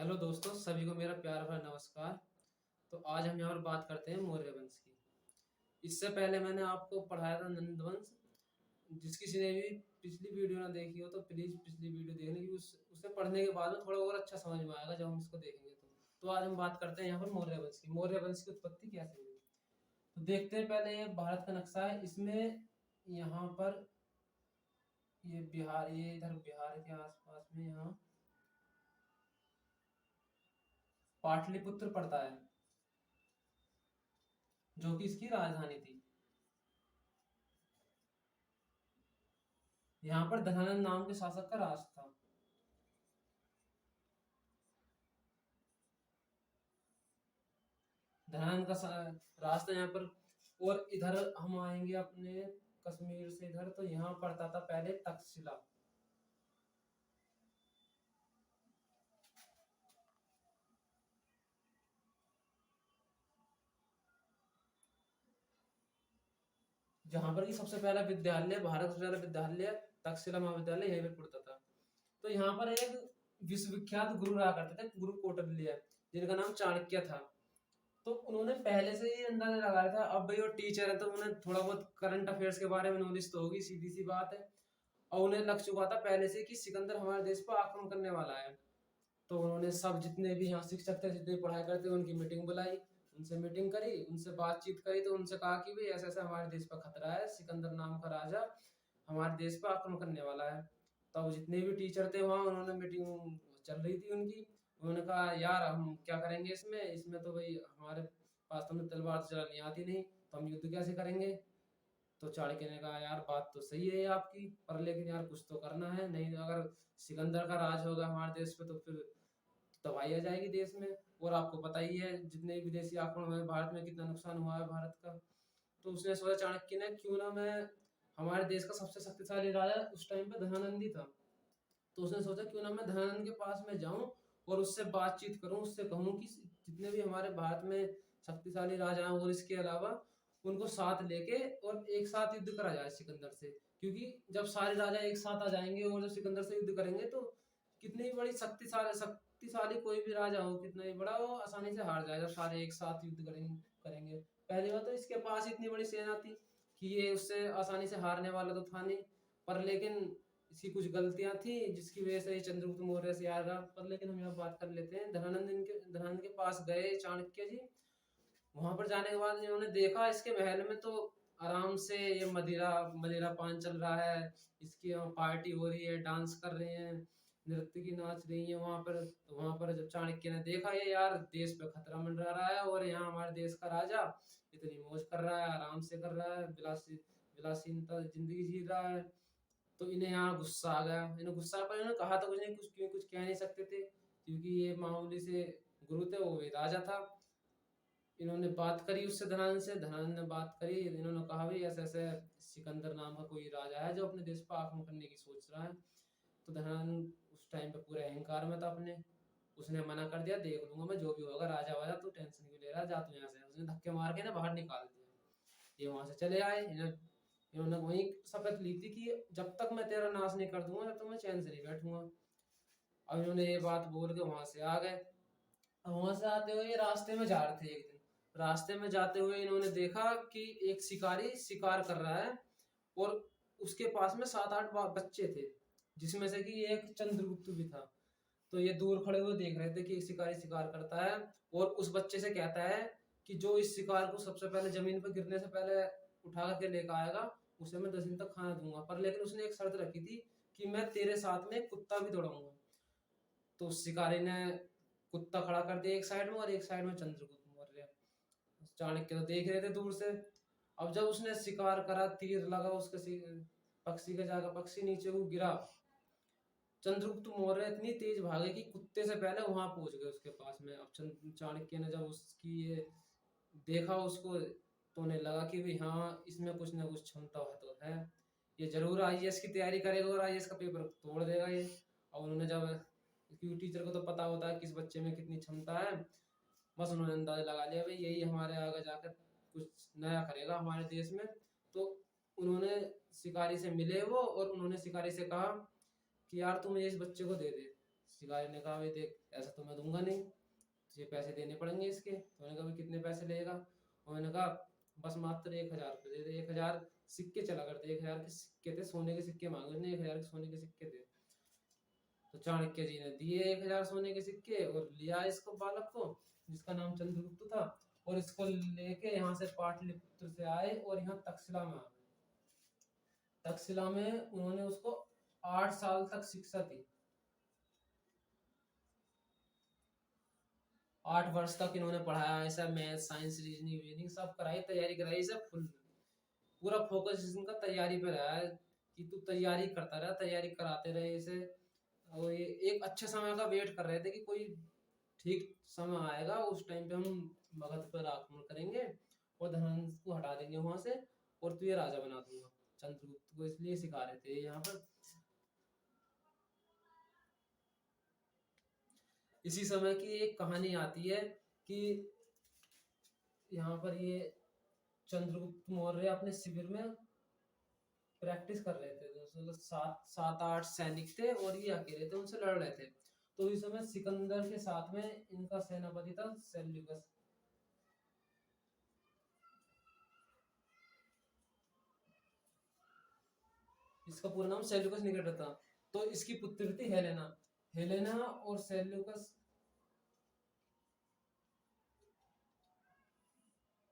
Hello दोस्तों, सभी को मेरा प्यार भरा नमस्कार। तो आज हम यहाँ पर बात करते हैं मौर्य वंश की। इससे पहले मैंने आपको पढ़ाया था नंद वंश। जिस किसी ने भी पिछली वीडियो ना देखी हो तो प्लीज पिछली वीडियो देखने की, उसे पढ़ने के बाद में थोड़ा और अच्छा समझ में आएगा जब हम इसको देखेंगे। तो आज हम बात करते हैं यहाँ पर मौर्य वंश की। मौर्य वंश की उत्पत्ति कैसे हुई, तो देखते हैं। पहले ये भारत का नक्शा है। इसमें यहाँ पर ये बिहार, ये इधर बिहार के आसपास में यहाँ पाटलिपुत्र पड़ता है, जो कि इसकी राजधानी थी। यहाँ पर धनानंद नाम के शासक का राज था। धनानंद का राज था यहाँ पर। और इधर हम आएंगे अपने कश्मीर से इधर, तो यहाँ पड़ता था पहले तक्षशिला। जहां पर की सबसे पहला विद्यालय, भारत का सबसे पहला विद्यालय तक्षशिला महाविद्यालय यहीं पर पड़ता था। तो यहाँ पर एक विश्वविख्यात गुरु रहा करते थे, गुरु कौटिल्य, जिनका नाम चाणक्य था। तो उन्होंने पहले से ही अंदाजा लगाया था। अब भाई वो टीचर है तो उन्हें थोड़ा बहुत करंट अफेयर्स के बारे में नॉलेज तो होगी, सीधी सी बात है। और उन्हें लग चुका था पहले से कि सिकंदर हमारे देश पर आक्रमण करने वाला है। तो उन्होंने सब जितने भी यहाँ शिक्षक थे, जितने पढ़ाई करते उनकी मीटिंग बुलाई, उनसे मीटिंग करी, उनसे बातचीत करी। तो उनसे कहा कि भाई ऐसा ऐसा हमारे देश पर खतरा है, सिकंदर नाम का राजा हमारे देश पर आक्रमण करने वाला है। तब जितने भी टीचर थे वहाँ, उन्होंने मीटिंग चल रही थी उनकी, उन्होंने कहा यार हम क्या करेंगे इसमें, इसमें तो भाई हमारे पास तो तलवार तो चलानी आती नहीं, तो हम युद्ध कैसे करेंगे। तो चाणक्य ने कहा यार बात तो सही है आपकी, पर लेकिन यार कुछ तो करना है, नहीं तो अगर सिकंदर का राज होगा हमारे देश पे तो फिर तबाही आ जाएगी देश में। और आपको पता ही है जितने विदेशी आक्रमण हुए भारत में कितना नुकसान हुआ है भारत का। तो उसने सोचा चाणक्य ने, क्यों ना मैं, हमारे देश का सबसे शक्तिशाली राजा उस टाइम पे धनानंद ही था। तो उसने सोचा क्यों ना मैं धनानंद के पास में जाऊं और उससे बातचीत करूं, उससे कहूं कि जितने भी हमारे भारत में शक्तिशाली राजा हैं और इसके अलावा उनको साथ लेके और एक साथ युद्ध करा जाए सिकंदर से। क्योंकि जब सारे राजा एक साथ आ जाएंगे और जब सिकंदर से युद्ध करेंगे तो कितनी भी बड़ी शक्तिशाली कोई भी राजा हो, कितना ही बड़ा, वो आसानी से हार जाएगा। सारे एक साथ युद्ध करेंगे। पहली बात तो इसके पास इतनी बड़ी सेना थी कि ये उससे आसानी से हारने वाला तो था नहीं। पर लेकिन इसकी कुछ गलतियां थी जिसकी वजह से ये चंद्रगुप्त मौर्य से हार रहा। पर लेकिन हम यहाँ बात कर लेते हैं धनानंद के पास गए चाणक्य जी। वहां पर जाने के बाद इन्होंने देखा इसके महल में तो आराम से ये मदिरा मदिरा पान चल रहा है, इसकी वहाँ पार्टी हो रही है, डांस कर रहे हैं, नृत्य की नाच रही है वहां पर। तो वहां पर जब चाणक्य ने देखा ये यार देश पे खतरा मंडरा रहा है और यहाँ हमारे देश का राजा इतनी मौज कर रहा है, आराम से कर रहा है, विलासीनता जिंदगी जी रहा है। तो इन्हें यहाँ गुस्सा आ गया। इन्हें गुस्सा, पर इन्होंने कहा तो कुछ नहीं, कुछ कह नहीं सकते थे क्योंकि ये मामूली से गुरु थे, वो भी राजा था। इन्होंने बात करी उससे, धनानंद ने बात करी। इन्होंने कहा भाई ऐसे ऐसे सिकंदर नाम का कोई राजा है जो अपने देश पर आक्रमण करने की सोच रहा है। तो धनानंद उस टाइम पे पूरे अहंकार में था अपने, उसने मना कर दिया, देख लूंगा मैं जो भी होगा, राजा वाजा तू टेंशन क्यों ले रहा है, जा तू यहाँ से। उसने धक्के मार के ना बाहर निकाल दिया। ये वहां से चले आए। इन्होंने वही शपथ ली थी कि जब तक मैं तेरा नाश नहीं कर दूंगा तब तक मैं चैन से नहीं बैठूंगा। अब इन्होंने ये बात बोल के वहां से आ गए। अब वहां से आते हुए ये रास्ते में जा रहे थे एक दिन। रास्ते में जाते हुए इन्होंने देखा कि एक शिकारी शिकार कर रहा है और उसके पास में 7-8 बच्चे थे, जिसमें से कि एक चंद्रगुप्त भी था। तो ये दूर खड़े हुए देख रहे थे कि एक शिकारी शिकार करता है और उस बच्चे से कहता है कि जो इस शिकार को सबसे पहले जमीन पर गिरने से पहले उठा करके लेकर आएगा उसे मैं 10 दिन तक खाना दूंगा। पर लेकिन उसने एक शर्त रखी थी कि मैं तेरे साथ में कुत्ता भी दौड़ाऊंगा। तो उस शिकारी ने कुत्ता खड़ा कर दिया एक साइड में और एक साइड में चंद्रगुप्त मौर्य। चाणक्य तो देख रहे थे दूर से। अब जब उसने शिकार करा, तीर लगा उसके पक्षी के जाकर पक्षी नीचे को गिरा। चंद्रगुप्त मौर्य इतनी तेज भागे कि कुत्ते से पहले वहां पहुंच गए उसके पास में। अब चाणक्य ने जब उसकी ये देखा उसको, तो उन्हें लगा कि भाई हाँ इसमें कुछ ना कुछ क्षमता है तो है, ये जरूर आईएएस की तैयारी करेगा और आईएएस का पेपर तोड़ देगा ये। और उन्होंने जब, क्योंकि टीचर को तो पता होता है किस बच्चे में कितनी क्षमता है, बस उन्होंने अंदाजा लगा लिया भाई यही हमारे आगे जाकर कुछ नया करेगा हमारे देश में। तो उन्होंने शिकारी से मिले वो और उन्होंने शिकारी से कहा कि यार तू मुझे इस बच्चे को दे दे। शिकारी ने कहा भाई देख ऐसा तो मैं दूंगा नहीं, तुझे पैसे देने पड़ेंगे इसके। तो उन्होंने कहा भाई कितने पैसे लेगा? उन्होंने कहा बस मात्र 1,000 रुपये दे दे। 1,000 सिक्के चला करते, 1,000 के सिक्के थे, सोने के सिक्के मांगे उसने, 1,000 के सोने के सिक्के थे। तो चाणक्य जी ने दिए 1,000 सोने के सिक्के और लिया इसको बालक को जिसका नाम चंद्रगुप्त था, और इसको लेके यहाँ से पाटलिपुत्र से आए और यहाँ तक्षशिला में आ गए। तक्षशिला में उन्होंने उसको 8 साल तक शिक्षा दी। 8 वर्ष तक इन्होंने पढ़ाया, ऐसा मैथ साइंस रीजनिंग सब कराई, तैयारी कराई, सब फुल पूरा फोकस इनका तैयारी पे रहा है कि तू तैयारी करता रहा, तैयारी कराते रहे इसे। और ये एक अच्छे समय का वेट कर रहे थे कि कोई ठीक समय आएगा, उस टाइम पे हम मगध पर आक्रमण करेंगे और धनानंद को हटा देंगे वहां से और तुझे राजा बना दूंगा। चंद्रगुप्त को इसलिए सिखा रहे थे यहाँ पर। इसी समय की एक कहानी आती है कि यहाँ पर ये चंद्रगुप्त मौर्य अपने शिविर में प्रैक्टिस कर रहे थे, तो 7-8 सैनिक थे और ये अकेले थे, उनसे लड़ रहे थे। तो इस समय सिकंदर के साथ में इनका सेनापति था सेल्यूकस। इसका पूरा नाम सेल्यूकस निकेटर था। तो इसकी पुत्री थी हेलेना। हेलेना और सेल्यूकस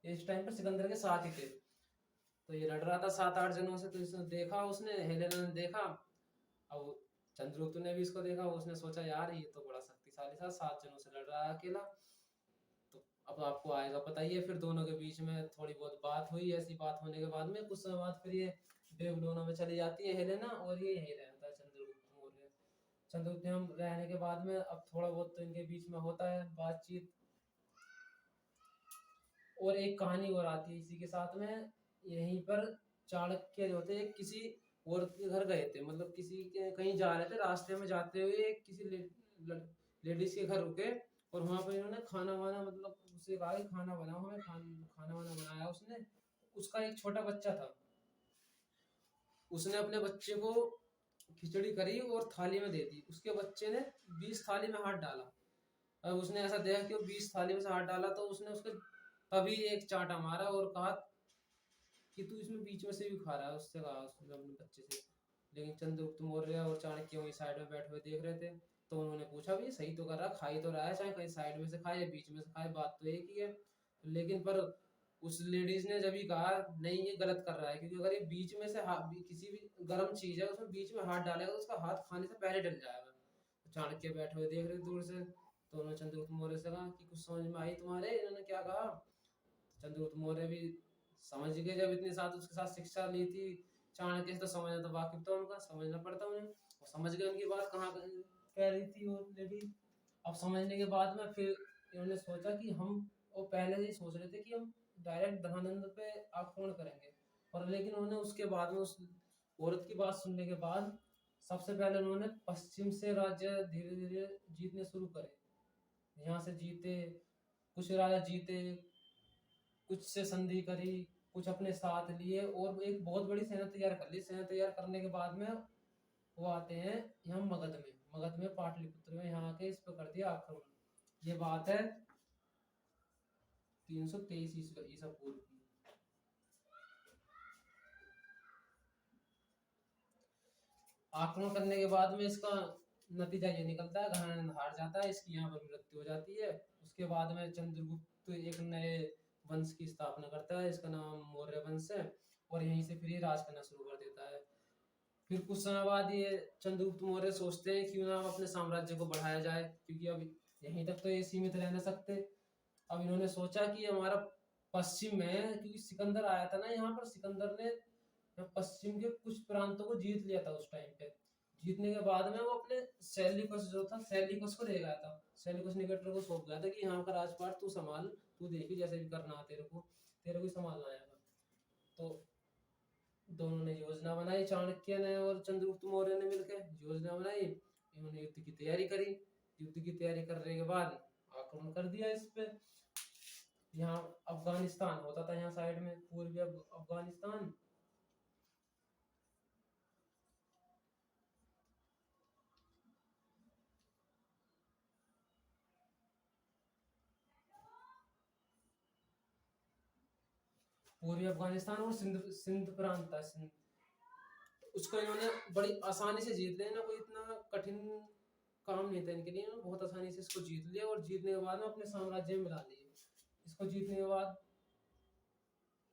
इस टाइम पर सिकंदर के साथ ही थे। तो ये लड़ रहा था 7-8 जनों से। तो इसने देखा, उसने हेलेना ने देखा, अब चंद्रगुप्त ने भी इसको देखा, उसने सोचा यार ये तो बड़ा शक्तिशाली था, 7 जनों से लड़ रहा है अकेला, तो अब आपको आएगा पता ही है। फिर दोनों के बीच में थोड़ी बहुत बात हुई। ऐसी बात होने के बाद में कुछ समय बाद फिर ये बेबीलोना में चली जाती है हेलेना, और ये यही रहता है चंद्रगुप्त मौर्य। चंद्रगुप्त में रहने के बाद में अब थोड़ा बहुत तो इनके बीच में होता है बातचीत। और एक कहानी और आती है इसी के साथ में। यहीं पर चाणक्य जो थे किसी औरत के घर गए थे, मतलब किसी के कहीं जा रहे थे, रास्ते में जाते हुए किसी लेडीज के घर रुके और वहां पर इन्होंने खाना वाना, मतलब उससे कहा कि खाना बनाओ हमें, खाना वाना बनाया उसने। उसका एक छोटा बच्चा था, उसने अपने बच्चे को खिचड़ी करी और थाली में दे दी। उसके बच्चे ने 20 थाली में हाथ डाला। अब उसने ऐसा देखा कि वो 20 थाली में से हाथ डाला, तो उसने उसके तभी एक चांटा मारा और कहा कि तू इसमें बीच में से भी खा रहा है। उससे कहा उसने अपने बच्चे से। लेकिन चंद्रगुप्त मौर्य और चाणक्य वहीं साइड में बैठे हुए देख रहे थे। तो उन्होंने पूछा भी सही तो कर रहा, खा ही तो रहा है, चाहे कहीं साइड में से खाए या बीच में से खाए, बात तो एक ही है। लेकिन पर उस लेडीज ने जब ही कहा नहीं ये गलत कर रहा है, क्योंकि अगर ये बीच में से किसी भी गर्म चीज है उसमें बीच में हाथ डालेगा तो उसका हाथ खाने से पहले डल जाएगा। तो चाणक्य बैठे हुए देख रहे दूर से। तो उन्होंने चंद्रगुप्त मौर्य से कहा कि कुछ समझ में आई तुम्हारे, इन्होंने क्या कहा? चंद्रगुप्त मौर्य भी समझ गए, जब इतने साथ उसके साथ शिक्षा ली थी चाणक्य से, तो समझना तो वाकिफ था उनका, समझना पड़ता उन्हें। और समझ गए उनकी बात कहाँ कह रही थी वो लेडी। अब समझने के बाद में फिर इन्होंने सोचा कि हम, वो पहले से ही सोच रहे थे कि हम डायरेक्ट धनानंद पे आक्रमण करेंगे, पर लेकिन उन्होंने उसके बाद में उस औरत की बात सुनने के बाद सबसे पहले उन्होंने पश्चिम से राज्य धीरे धीरे जीतने शुरू करे। यहाँ से जीते, कुछ राजा जीते, कुछ से संधि करी, कुछ अपने साथ लिए और एक बहुत बड़ी सेना तैयार कर ली। सेना तैयार करने के बाद में वो आते हैं यहाँ मगध में पाटलिपुत्र में, यहाँ के इस पर कर दिया आक्रमण। ये बात है 323 ईसा पूर्व की। आक्रमण करने के बाद में इसका नतीजा ये निकलता है, धनानंद हार जाता है, इसकी यहाँ पर मृत्यु हो जाती है। उसके बाद में चंद्रगुप्त एक नए वंश की स्थापना करता है, इसका नाम मौर्य वंश है, और यहीं से फिर ये राज करना शुरू कर देता है। फिर कुछ समय बाद ये चंद्रगुप्त मौर्य सोचते हैं क्यों ना अपने साम्राज्य को बढ़ाया जाए, क्योंकि अब यहीं तक तो ये सीमित रह नहीं सकते। अब इन्होंने सोचा कि हमारा पश्चिम में, क्योंकि सिकंदर आया था ना यहाँ पर, सिकंदर ने पश्चिम के कुछ प्रांतों को जीत लिया था उस टाइम पे। जीतने के बाद में वो अपने सेल्यूकस जो था, सेल्यूकस को ले गया था, सेल्यूकस निकेटर को सौंप गया था कि यहाँ का राजपाट तू संभाल, तू देखी जैसे भी करना है तेरे को, तेरे को संभालना आएगा। तो दोनों ने योजना बनाई, चाणक्य ने और चंद्रगुप्त मौर्य ने मिलकर योजना बनाई। इन्होंने युद्ध की तैयारी करी। युद्ध की तैयारी करने के बाद आक्रमण कर दिया इस पे। यहाँ अफगानिस्तान होता था, यहाँ साइड में पूर्वी अफगानिस्तान। पूर्वी अफगानिस्तान और सिंध सिंध प्रांत था, सिंध। उसको इन्होंने बड़ी आसानी से जीत लिया ना, कोई इतना कठिन काम नहीं था इनके लिए, इन्होंने बहुत आसानी से इसको जीत लिया और जीतने के बाद में अपने साम्राज्य में मिला लिए। इसको जीतने के बाद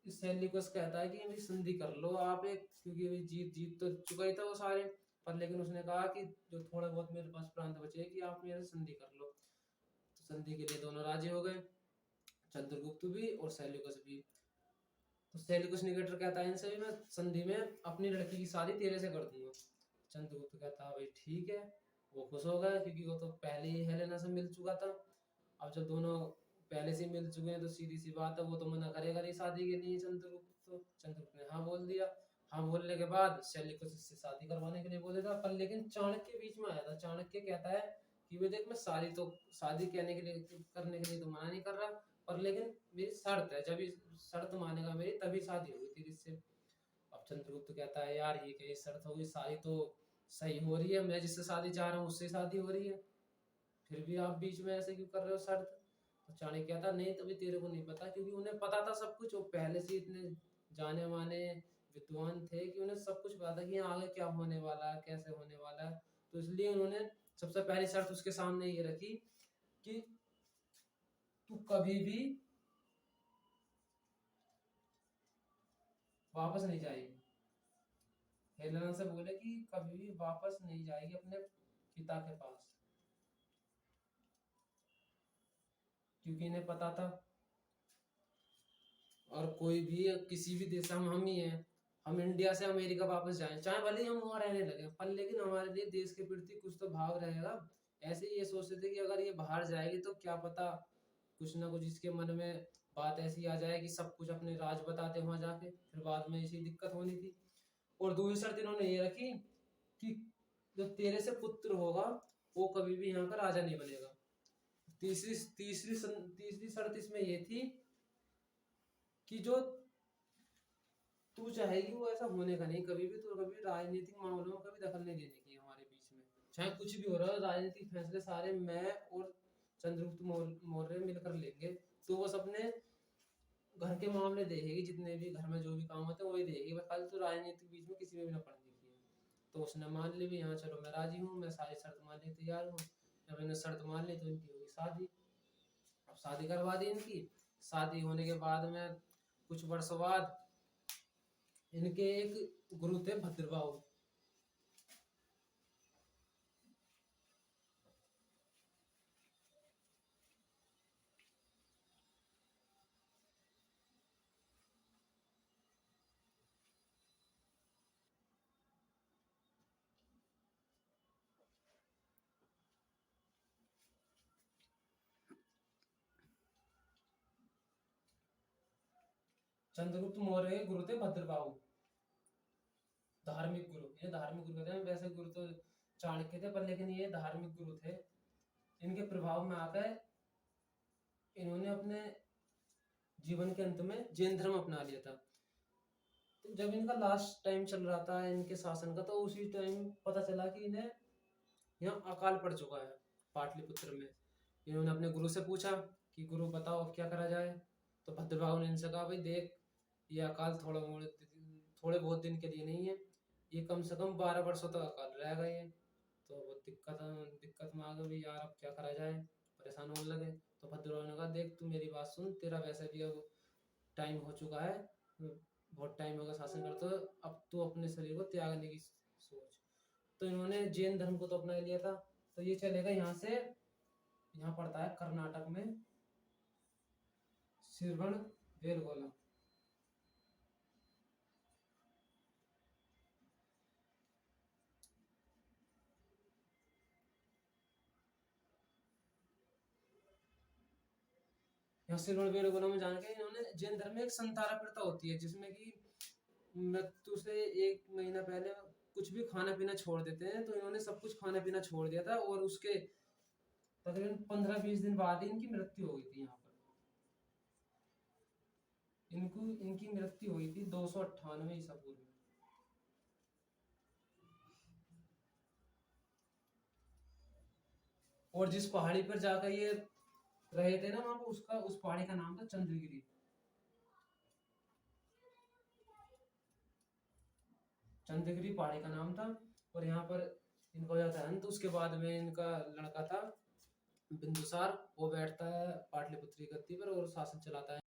इस सेल्यूकस कहता है कि मेरी संधि कर लो आप एक, क्योंकि अभी जीत जीत तो चुका ही था वो सारे, पर लेकिन उसने कहा कि जो थोड़ा बहुत मेरे पास प्रांत बचे कि आप मेरे से संधि कर लो। तो संधि के लिए दोनों राजी हो गए, चंद्रगुप्त भी और सेल्यूकस भी। तो सेल्यूकस निकेटर कहता है इनसे भी मैं संधि में अपनी लड़की की शादी तेरे से कर दूंगा। चंद्रगुप्त कहता है भाई ठीक है। वो खुश हो गया क्योंकि वो तो पहले ही हेलेना से मिल चुका था। अब जब दोनों पहले से मिल चुके हैं तो सीधी सी बात है, वो तो मना करेगा नहीं शादी के लिए चंद्रगुप्त। तो चंद्रगुप्त ने हाँ बोल दिया। हाँ बोलने के बाद सेल्यूकस इससे शादी करवाने के लिए बोले था, पर लेकिन चाणक्य बीच में आया था। चाणक्य कहता है कि वे देख मैं शादी कहने के लिए करने के लिए तो मना नहीं कर रहा, पर लेकिन मेरी शर्त है, जब शर्त मानेगा मेरी तभी शादी होगी तेरी इससे। अब चंद्रगुप्त कहता है यार ये क्या शर्त होगी, शादी तो सही हो रही है, मैं जिससे शादी चाह रहा हूँ उससे शादी हो रही है, फिर भी आप बीच में ऐसे क्यों कर रहे हो शर्त। तो चाणक्य कहता नहीं तभी तेरे को नहीं पता, क्योंकि उन्हें पता था सब कुछ, वो पहले से इतने जाने माने विद्वान थे कि उन्हें सब कुछ पता था कि यहाँ आगे क्या होने वाला है, कैसे होने वाला है। तो इसलिए उन्होंने सबसे पहली शर्त उसके सामने ये रखी कि तू कभी भी वापस नहीं जाएगी। हेलेना से बोले कि कभी भी वापस नहीं जाएगी अपने पिता के पास, क्योंकि इन्हें पता था और कोई भी किसी भी देश, हम ही हैं, हम इंडिया से अमेरिका वापस जाएं चाहे भले ही हम वहां रहने लगे, पर लेकिन हमारे लिए देश के प्रति कुछ तो भाव रहेगा। ऐसे ही ये सोचते थे कि अगर ये बाहर जाएगी तो क्या पता कुछ ना कुछ इसके मन में बात ऐसी आ जाए कि सब कुछ अपने राज बताते वहां जाके, फिर बाद में इसी दिक्कत होनी थी। और दूसरी शर्त इन्होंने ये रखी कि जो तेरे से पुत्र होगा वो कभी भी यहाँ का राजा नहीं बनेगा। तीसरी शर्त इसमें ये थी कि जो तू चाहेगी वो ऐसा होने का नहीं, कभी भी तो कभी राजनीतिक मामलों में कभी दखल नहीं देने की हमारे बीच में, चाहे कुछ भी हो रहा है, राजनीतिक फैसले सारे मैं और चंद्रगुप्त मौर्य मिलकर लेंगे। तो बस अपने घर के मामले देखेगी, जितने भी घर में जो भी काम होते हैं वही देखेगी, बस खाली तो राजनीतिक बीच में किसी में भी ना पड़ने की है। तो उसने मान ली भी, हाँ चलो मैं राजी हूँ, मैं सारी शर्त मानने तैयार हूँ। जब मैंने शर्त मान ली तो इनकी होगी शादी। अब शादी करवा दी इनकी। शादी होने के बाद में कुछ वर्षों बाद इनके एक गुरु थे भद्रबाहु। चंद्रगुप्त मौर्य के गुरु थे भद्रबाहु, धार्मिक गुरु। ये धार्मिक गुरु कहते हैं, वैसे गुरु तो चाणक्य थे, पर लेकिन ये धार्मिक गुरु थे। इनके प्रभाव में आकर इन्होंने अपने जीवन के अंत में जैन धर्म अपना लिया था। तो जब इनका लास्ट टाइम चल रहा था इनके शासन का, तो उसी टाइम पता चला कि इन्हें यहाँ अकाल पड़ चुका है पाटलिपुत्र में। इन्होंने अपने गुरु से पूछा कि गुरु बताओ अब क्या करा जाए। तो भद्रबाहु ने इनसे कहा भाई देख, ये अकाल थोड़े बहुत दिन के लिए नहीं है, ये कम से कम 12 वर्षों तक अकाल रहेगा ये। तो वो दिक्कत में आ गए भी, यार अब क्या करा जाए, परेशान होने लगे। तो भद्रबाहु ने कहा देख तू मेरी बात सुन, तेरा वैसे भी अब टाइम हो चुका है, बहुत टाइम होगा शासन करते हुए, अब तू अपने शरीर को त्यागने की सोच। तो इन्होंने जैन धर्म को तो अपना लिया था। तो ये चलेगा यहाँ से, यहाँ पड़ता है कर्नाटक में श्रवण बेलगोला। यहाँ श्रवण बेलगोला में जाने के इन्होंने जैन धर्म में एक संतारा प्रथा होती है, जिसमें कि मृत्यु से 1 महीना पहले कुछ भी खाना पीना छोड़ देते हैं। तो इन्होंने सब कुछ खाना पीना छोड़ दिया था और उसके तकरीबन 15-20 दिन बाद ही इनकी मृत्यु हो गई थी। यहाँ पर इनकी मृत्यु हुई थी 298 ईसा पूर्व में। और जिस पहाड़ी पर जाकर ये रहे थे ना वहां पर, उस पहाड़ी का नाम था चंद्रगिरी। चंद्रगिरी पहाड़ी का नाम था। और यहाँ पर इनका हो जाता है अंत। उसके बाद में इनका लड़का था बिंदुसार, वो बैठता है पाटलिपुत्र की गद्दी पर और शासन चलाता है।